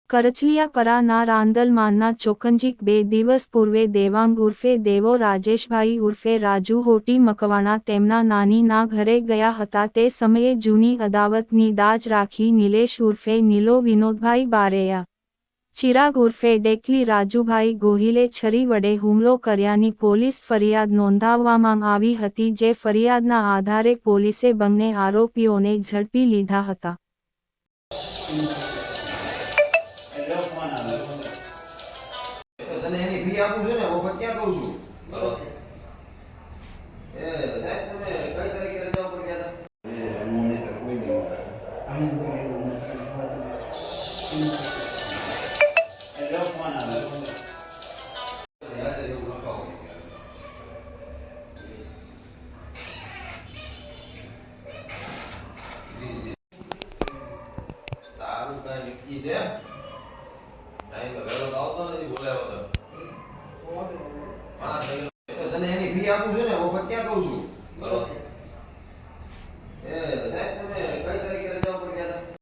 કરચલિયાપરાના રાંદલમાનના ચોકનજીક 2 દિવસ પૂર્વે દેવાંગ ઉર્ફે દેવો રાજેશભાઈ ઉર્ફે રાજુ હોટી મકવાણા તેમના નાનીના ઘરે ગયા હતા. તે સમયે જૂની અદાવતની દાજ રાખી નિલેશ ઉર્ફે નીલો વિનોદભાઈ બારૈયા, ચિરાગ ઉર્ફે ડેકલી રાજુભાઈ ગોહિલે છરી વડે હુમલો કર્યાની પોલીસ ફરિયાદ નોંધાવવામાં આવી હતી, જે ફરિયાદના આધારે પોલીસે બંને આરોપીઓને ઝડપી લીધા હતા. તને એની ફી આપું છું ને વખત ક્યાં કહું છું બરોબર એ સાહેબ તમે કઈ તારીખે રજા ઉપર ગયા હતા એ મને તો કોઈ નહીં એ લોકમાન આવે યાદ એવું લખાવો તારું કઈ નક્કી છે નહીં તો વેલો આવતો નથી બોલાવો તો તને એની ફી આપું છું ને વખત ક્યાં કહું છું બરોબર